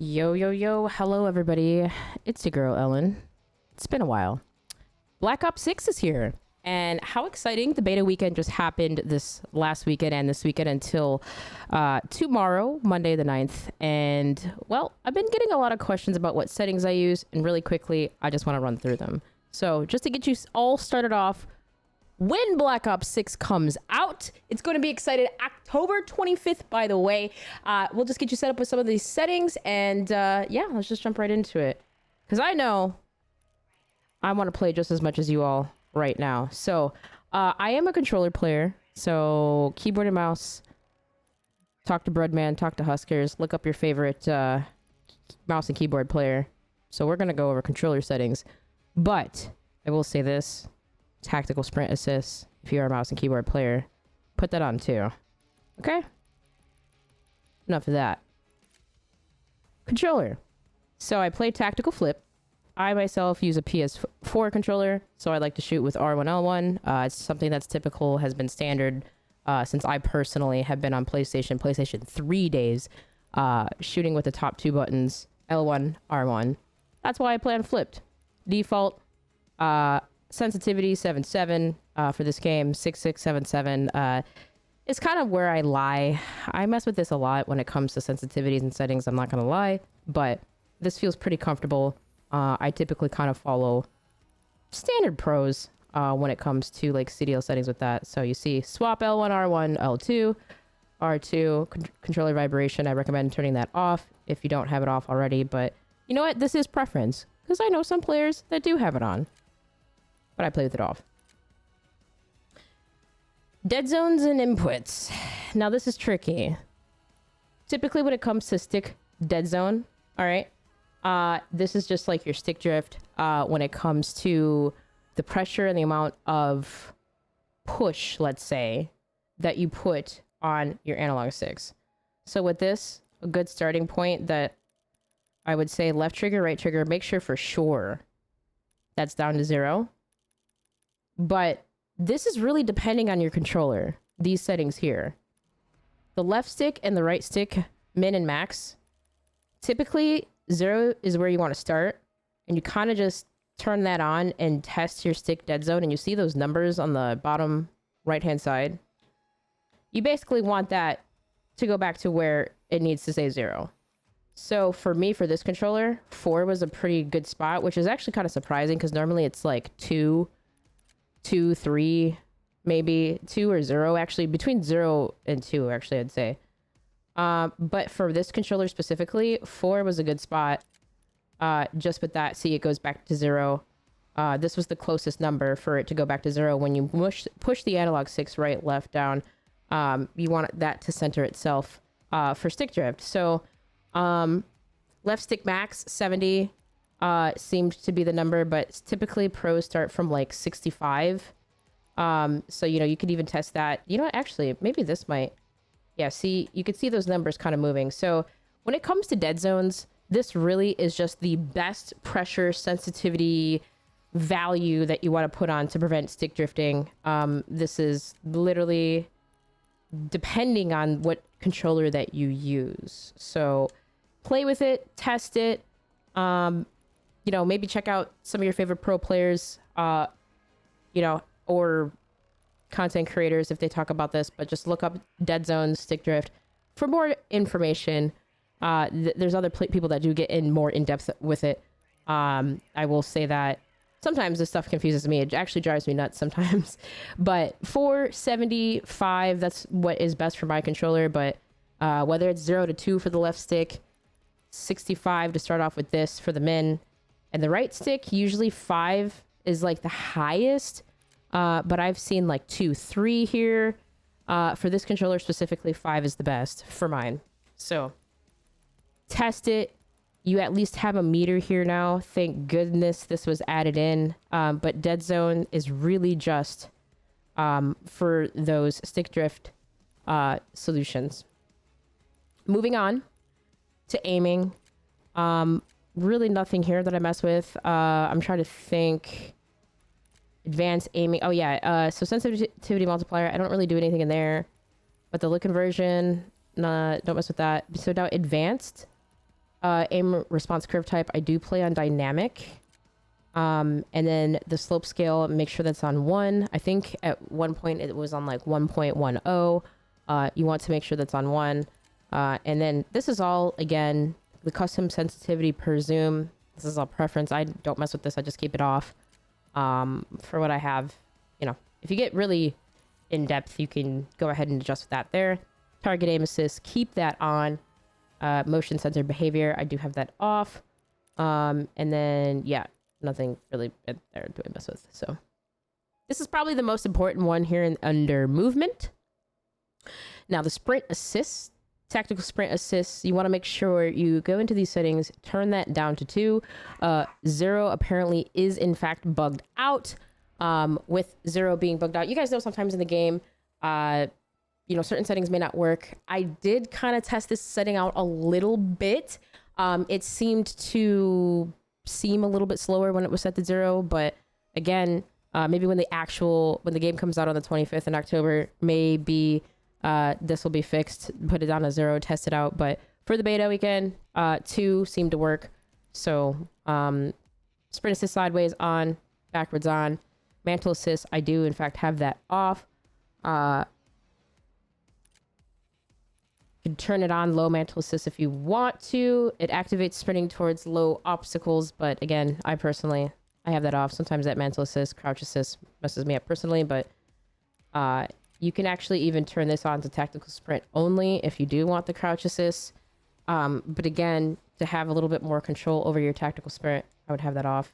Yo, yo, yo. Hello, everybody. It's your girl, Ellen. It's been a while. Black Ops 6 is here. And how exciting. The beta weekend just happened this last weekend and this weekend until tomorrow, Monday the 9th. And, well, I've been getting a lot of questions about what settings I use. And really quickly, I just want to run through them. So just to get you all started off, when Black Ops 6 comes out, it's going to be excited. October 25th, by the way. We'll just get you set up with some of these settings. And yeah, let's just jump right into it. Because I know I want to play just as much as you all right now. So I am a controller player. So keyboard and mouse. Talk to Breadman, talk to Huskers. Look up your favorite mouse and keyboard player. So we're going to go over controller settings. But I will say this. Tactical sprint assist, if you're a mouse and keyboard player, put that on too. Okay? Enough of that. Controller. So I play tactical flip. I myself use a PS4 controller, so I like to shoot with R1, L1. It's something that's typical, has been standard since I personally have been on PlayStation 3 days, shooting with the top two buttons, L1, R1. That's why I play on flipped. Default, sensitivity 7.7 for this game, 6.677 is kind of where I lie. I mess with this a lot when it comes to sensitivities and settings, I'm not gonna lie, but this feels pretty comfortable. I typically kind of follow standard pros when it comes to like CDL settings with that. So you see swap L1, R1, L2, R2, controller vibration. I recommend turning that off if you don't have it off already, but you know what? This is preference because I know some players that do have it on. But I play with it off. Dead zones and inputs. Now this is tricky. Typically when it comes to stick dead zone, all right, this is just like your stick drift when it comes to the pressure and the amount of push, let's say, that you put on your analog sticks. So with this, a good starting point that I would say left trigger, right trigger, make sure for sure that's down to 0. But this is really depending on your controller, these settings here. The left stick and the right stick, min and max, typically 0 is where you want to start. And you kind of just turn that on and test your stick dead zone. And you see those numbers on the bottom right-hand side. You basically want that to go back to where it needs to say 0. So for me, for this controller, 4 was a pretty good spot, which is actually kind of surprising because normally it's like 2, 3, maybe 2 or 0, actually between 0 and 2, actually, I'd say. But for this controller specifically, 4 was a good spot. Just with that, see, it goes back to 0. This was the closest number for it to go back to 0. When you push the analog 6 right, left, down, you want that to center itself for stick drift. So left stick max 70 seemed to be the number, but typically pros start from like 65. So, you know, you could even test that. You know what, actually, maybe this might, yeah, see, you could see those numbers kind of moving. So when it comes to dead zones, this really is just the best pressure sensitivity value that you want to put on to prevent stick drifting. This is literally depending on what controller that you use. So play with it, test it. You know, maybe check out some of your favorite pro players, you know, or content creators if they talk about this, but just look up dead zones, stick drift for more information. There's other people that do get in more in depth with it. I will say that sometimes this stuff confuses me. It actually drives me nuts sometimes, but 475, that's what is best for my controller. But whether it's 0 to 2 for the left stick, 65 to start off with this for the min, and the right stick, usually 5 is like the highest, but I've seen like 2, 3 here. For this controller specifically, 5 is the best for mine. So test it. You at least have a meter here now. Thank goodness this was added in. But dead zone is really just for those stick drift solutions. Moving on to aiming. Really nothing here that I mess with. I'm trying to think. Advanced aiming. Oh yeah. So sensitivity multiplier. I don't really do anything in there. But the look conversion, nah, don't mess with that. So now advanced. aim response curve type, I do play on dynamic. And then the slope scale, make sure that's on 1. I think at one point it was on like 1.10. You want to make sure that's on 1. And then this is all, again, the custom sensitivity per zoom. This is all preference. I don't mess with this. I just keep it off. For what I have, you know, if you get really in depth, you can go ahead and adjust that there. Target aim assist, keep that on. Motion sensor behavior, I do have that off. And then, yeah, nothing really there do I mess with. So this is probably the most important one here under movement. Now the sprint assist, tactical sprint assist, you want to make sure you go into these settings, turn that down to 2. 0 apparently is in fact bugged out. With 0 being bugged out, you guys know sometimes in the game, you know, certain settings may not work. I did kind of test this setting out a little bit. It seemed to seem a little bit slower when it was set to 0, but again, maybe when the game comes out on the 25th in October, maybe this will be fixed. Put it down to 0, test it out. But for the beta weekend, 2 seemed to work. So sprint assist sideways on, backwards on. Mantle assist, I do in fact have that off. You can turn it on, low mantle assist if you want to. It activates sprinting towards low obstacles, but again, I have that off. Sometimes that mantle assist, crouch assist messes me up personally, but you can actually even turn this on to tactical sprint only if you do want the crouch assist. But again, to have a little bit more control over your tactical sprint, I would have that off.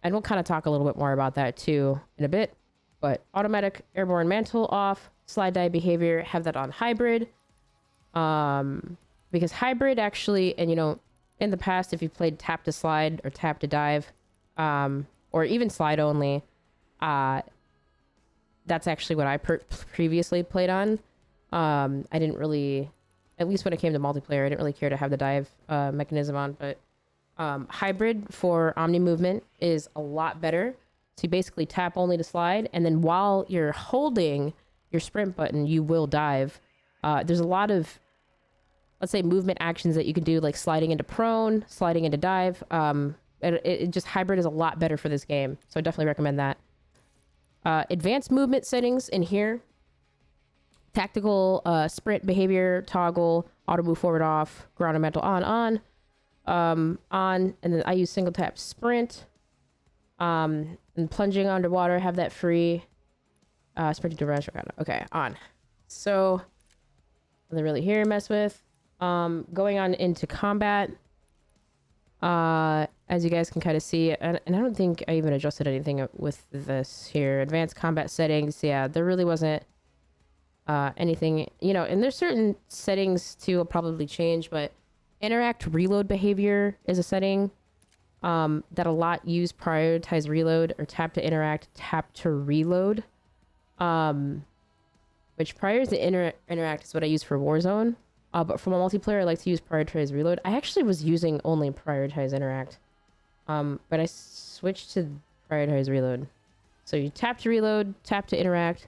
And we'll kind of talk a little bit more about that too in a bit. But automatic airborne mantle off. Slide dive behavior, have that on hybrid. Because hybrid actually, and you know, in the past, if you played tap to slide or tap to dive, or even slide only, that's actually what I previously played on. I didn't really, at least when it came to multiplayer, I didn't really care to have the dive mechanism on, but hybrid for omni movement is a lot better. So you basically tap only to slide, and then while you're holding your sprint button, you will dive. There's a lot of, let's say, movement actions that you can do, like sliding into prone, sliding into dive. It just, hybrid is a lot better for this game, so I definitely recommend that. Advanced movement settings in here. Tactical sprint behavior toggle, auto move forward off, ground and mental on, and then I use single tap sprint. And plunging underwater, have that free. Sprinting to restaurant. Okay, on. So nothing really here to mess with. Going on into combat. As you guys can kind of see, and I don't think I even adjusted anything with this here. Advanced combat settings. Yeah, there really wasn't anything, you know, and there's certain settings too will probably change, but interact reload behavior is a setting that a lot use prioritize reload or tap to interact, tap to reload. Which prior to interact is what I use for Warzone. But for my multiplayer, I like to use prioritize reload. I actually was using only prioritize interact. But I switched to prioritize reload. So you tap to reload, tap to interact.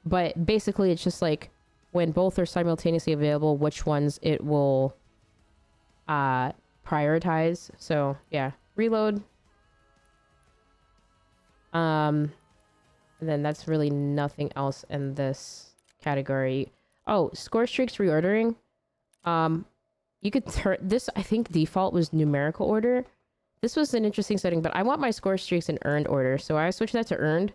But basically it's just like when both are simultaneously available, which ones it will prioritize. So yeah, reload. And then that's really nothing else in this category. Oh, score streaks reordering. You could turn this, I think default was numerical order. This was an interesting setting, but I want my score streaks in earned order. So I switched that to earned.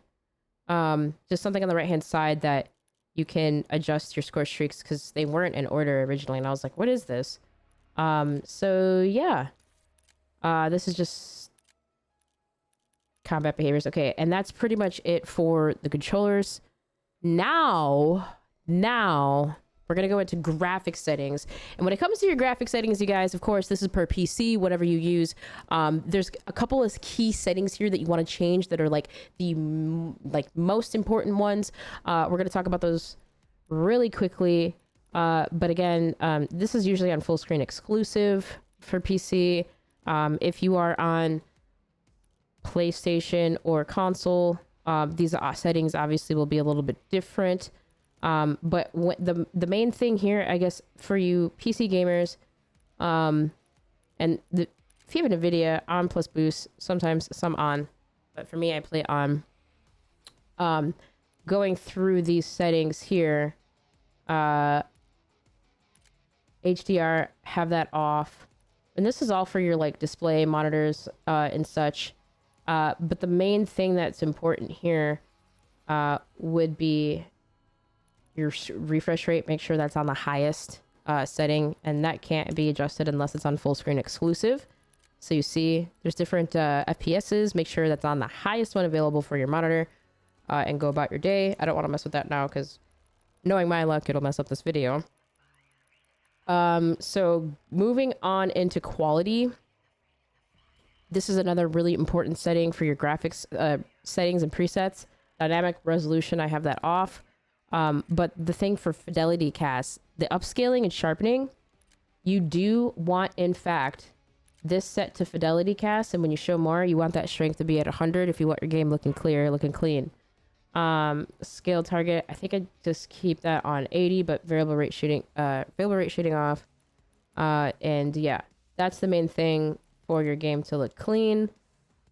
Just something on the right hand side that you can adjust your score streaks because they weren't in order originally. And I was like, what is this? So yeah. This is just combat behaviors. Okay, and that's pretty much it for the controllers. Now we're gonna go into graphic settings. And when it comes to your graphic settings, you guys, of course, this is per PC, whatever you use. There's a couple of key settings here that you want to change that are like the most important ones. We're gonna talk about those really quickly. But again, this is usually on full screen exclusive for PC. If you are on PlayStation or console, these settings obviously will be a little bit different. But the main thing here, I guess, for you PC gamers, And if you have an NVIDIA, on plus boost, sometimes some on, but for me, I play on. Going through these settings here, HDR, have that off. And this is all for your like display monitors and such. But the main thing that's important here would be your refresh rate. Make sure that's on the highest setting, and that can't be adjusted unless it's on full screen exclusive. So you see there's different FPSs. Make sure that's on the highest one available for your monitor and go about your day. I don't want to mess with that now because knowing my luck, it'll mess up this video. So moving on into quality. This is another really important setting for your graphics settings and presets. Dynamic resolution, I have that off. But the thing for fidelity cast, the upscaling and sharpening, you do want, in fact, this set to fidelity cast. And when you show more, you want that strength to be at 100 if you want your game looking clear, looking clean. Scale target, I think I just keep that on 80, but variable rate shooting off. And yeah, that's the main thing for your game to look clean.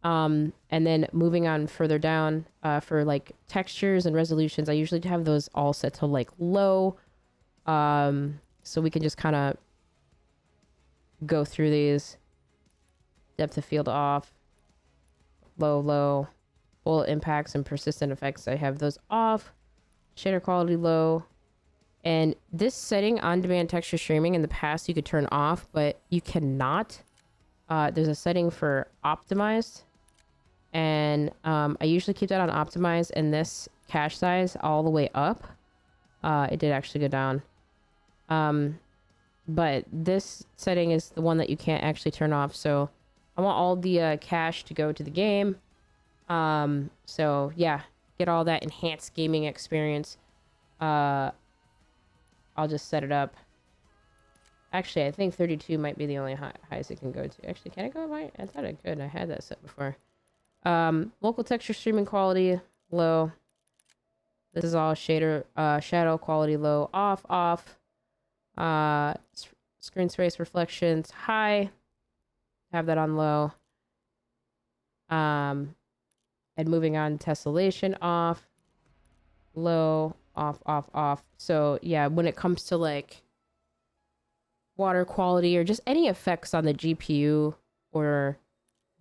And then moving on further down, for like textures and resolutions, I usually have those all set to like low. So we can just kind of go through these. Depth of field off, low. Bullet impacts and persistent effects, I have those off. Shader quality low. And this setting, on-demand texture streaming, in the past you could turn off, but you cannot. There's a setting for optimized. And I usually keep that on optimized, and this cache size all the way up. It did actually go down. But this setting is the one that you can't actually turn off. So I want all the cache to go to the game. So yeah, get all that enhanced gaming experience. I'll just set it up. Actually, I think 32 might be the only highest it can go to. Actually, can I go high? I thought I could. I had that set before. Local texture streaming quality low. This is all shader, shadow quality low, off. Screen space reflections high. Have that on low. And moving on, tessellation off, low, off. So yeah, when it comes to like water quality or just any effects on the GPU or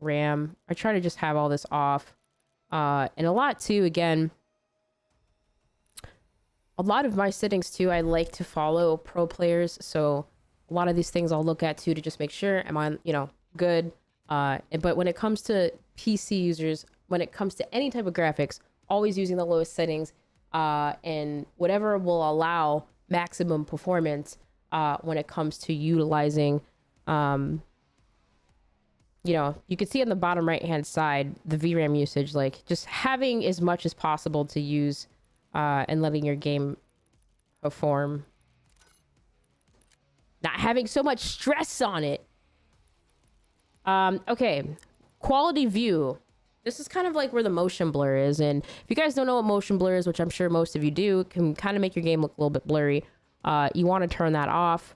RAM, I try to just have all this off. And a lot too, again, a lot of my settings too, I like to follow pro players. So a lot of these things I'll look at too to just make sure I'm on, good. But when it comes to PC users, when it comes to any type of graphics, always using the lowest settings, and whatever will allow maximum performance, when it comes to utilizing, you can see on the bottom right hand side, the VRAM usage, like just having as much as possible to use, and letting your game perform. Not having so much stress on it. Okay, quality view. This is kind of like where the motion blur is. And if you guys don't know what motion blur is, which I'm sure most of you do, it can kind of make your game look a little bit blurry. You want to turn that off.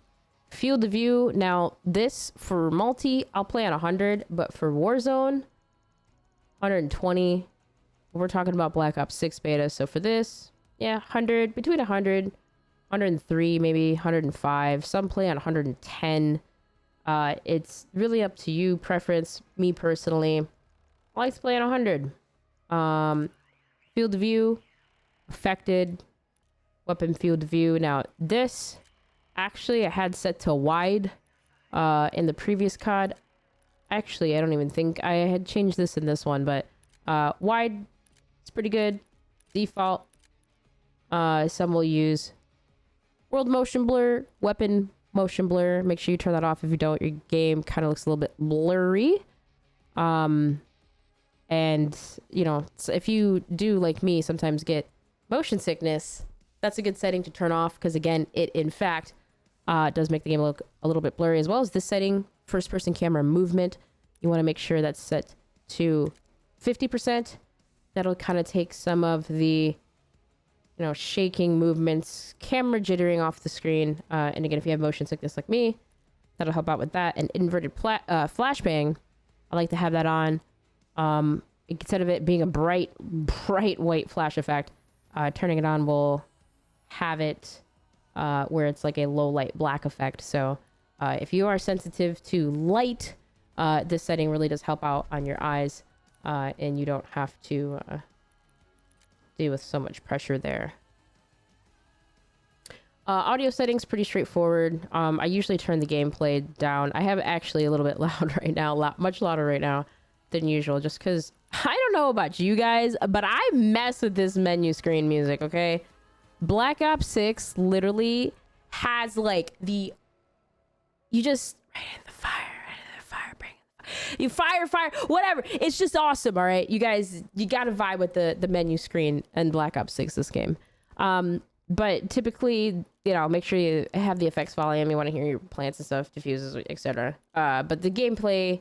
Field of view. Now, this for multi, I'll play on 100, but for Warzone, 120. We're talking about Black Ops 6 beta. So for this, yeah, 100, between 100, 103, maybe 105. Some play on 110. It's really up to you, preference. Me personally, I like to play on 100. Field of view, affected, weapon field of view. Now this, actually I had set to wide, in the previous COD. Actually, I don't even think I had changed this in this one, but, wide, it's pretty good. Default, some will use world motion blur, weapon motion blur. Make sure you turn that off. If you don't, your game kind of looks a little bit blurry. And if you do, like me, sometimes get motion sickness, that's a good setting to turn off, because again, it in fact does make the game look a little bit blurry, as well as this setting, first person camera movement. You want to make sure that's set to 50%. That'll kind of take some of the shaking movements, camera jittering off the screen. And again, if you have motion sickness like me, That'll help out with that. And inverted flashbang, I like to have that on. Instead of it being a bright white flash effect, turning it on will have it where it's like a low light black effect. So if you are sensitive to light, this setting really does help out on your eyes, and you don't have to deal with so much pressure there. Audio settings, pretty straightforward. I usually turn the gameplay down. I have actually a little bit loud right now, much louder right now than usual, just because I don't know about you guys, but I mess with this menu screen music, okay? Black Ops 6 literally has like you just right in the fire, bring it. You fire, whatever. It's just awesome, all right? You guys, you gotta vibe with the menu screen in Black Ops 6 this game. But typically, you know, make sure you have the effects volume. You want to hear your plants and stuff, diffuses, etc. But the gameplay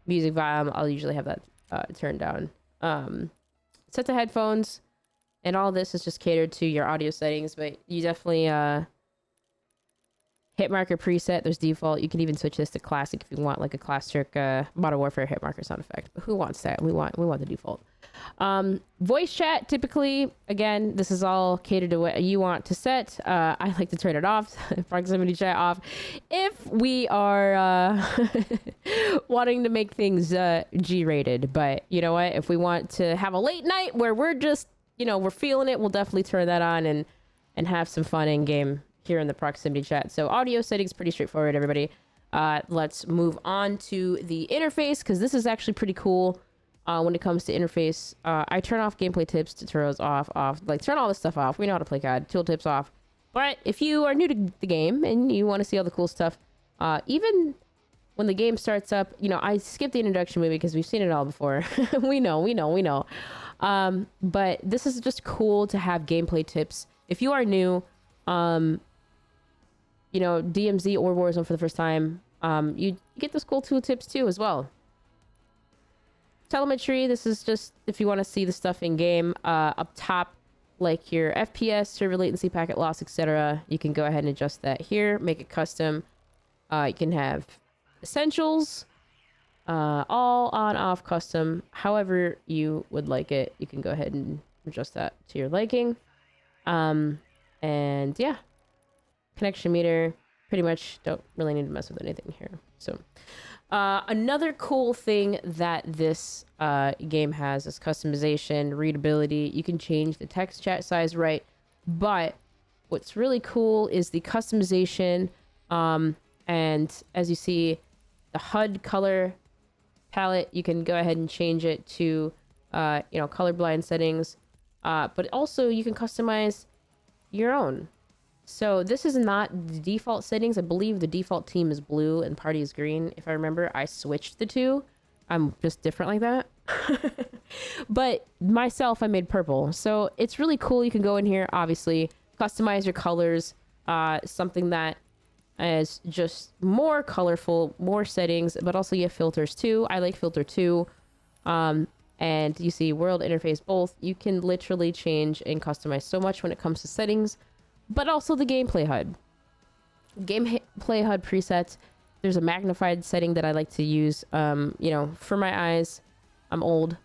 music volume, I'll usually have that turned down. Set to headphones, and all this is just catered to your audio settings, but you definitely hit marker preset. There's default. You can even switch this to classic if you want like a classic Modern Warfare hit marker sound effect. But who wants that? We want the default. Voice chat, typically, again, this is all catered to what you want to set. I like to turn it off, proximity chat off, if we are wanting to make things G-rated. But you know what? If we want to have a late night where we're just, you know, we're feeling it, we'll definitely turn that on and have some fun in game here in the proximity chat. So audio settings, pretty straightforward, everybody. Let's move on to the interface, because this is actually pretty cool. When it comes to interface, I turn off gameplay tips, tutorials off, like turn all this stuff off. We know how to play COD, tooltips off. But if you are new to the game and you want to see all the cool stuff, even when the game starts up, you know, I skip the introduction movie because we've seen it all before. we know. But this is just cool to have gameplay tips. If you are new, you know, DMZ or Warzone for the first time, you get those cool tooltips too as well. Telemetry, this is just if you want to see the stuff in game. Up top, like your FPS, server latency, packet loss, etc. You can go ahead and adjust that here, make it custom. You can have essentials, all on, off, custom, however you would like it. You can go ahead and adjust that to your liking. And yeah, connection meter, pretty much don't really need to mess with anything here. So another cool thing that this game has is customization, readability. You can change the text chat size, right? But what's really cool is the customization. And as you see, the HUD color palette, you can go ahead and change it to, you know, colorblind settings. But also you can customize your own. So this is not the default settings. I believe the default team is blue and party is green. If I remember, I switched the two. I'm just different like that. But myself, I made purple. So it's really cool. You can go in here, obviously, customize your colors. Something that is just more colorful, more settings, but also you have filters too. I like filter 2. And you see world interface both. You can literally change and customize so much when it comes to settings. But also the gameplay HUD. Gameplay HUD presets. There's a magnified setting that I like to use. You know, for my eyes, I'm old.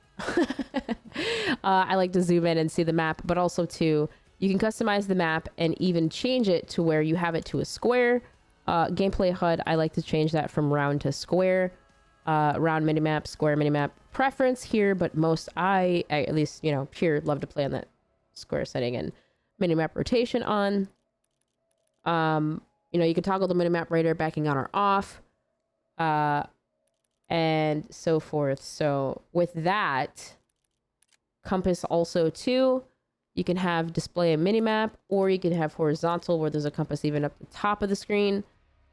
I like to zoom in and see the map, but also too, you can customize the map and even change it to where you have it to a square. Gameplay HUD, I like to change that from round to square. Round minimap, square minimap preference here, but most I at least, you know, pure love to play on that square setting. And minimap rotation on. You know, you can toggle the minimap radar backing on or off, and so forth. So with that, compass also too, you can have display a minimap, or you can have horizontal where there's a compass even up the top of the screen.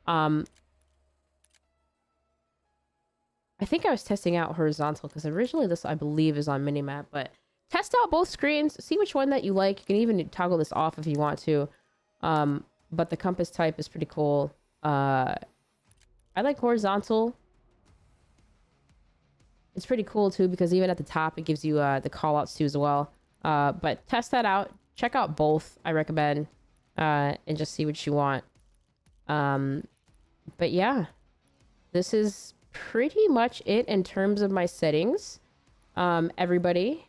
I think I was testing out horizontal because originally this, I believe, is on minimap, but test out both screens, see which one that you like. You can even toggle this off if you want to. But the compass type is pretty cool. I like horizontal. It's pretty cool too, because even at the top, it gives you the call outs too as well. But test that out. Check out both, I recommend, and just see what you want. But yeah, this is pretty much it in terms of my settings. Everybody,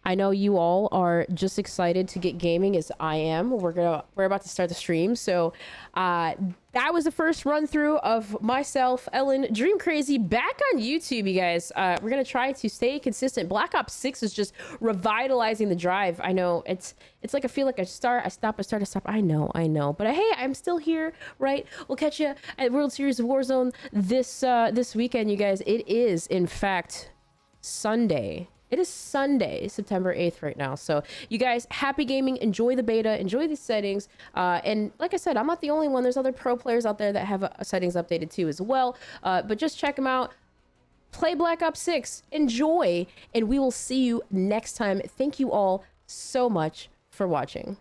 I know you all are just excited to get gaming as I am. We're about to start the stream. So that was the first run through of myself, Ellen, Dream Crazy, back on YouTube, you guys. We're gonna try to stay consistent. Black Ops 6 is just revitalizing the drive. I know it's like I feel like I stop, I stop. I know. But hey, I'm still here, right? We'll catch you at World Series of Warzone this weekend, you guys. It is in fact Sunday. It is Sunday, September 8th right now. So you guys, happy gaming, enjoy the beta, enjoy these settings. And like I said, I'm not the only one. There's other pro players out there that have settings updated too as well. But just check them out. Play Black Ops 6, enjoy, and we will see you next time. Thank you all so much for watching.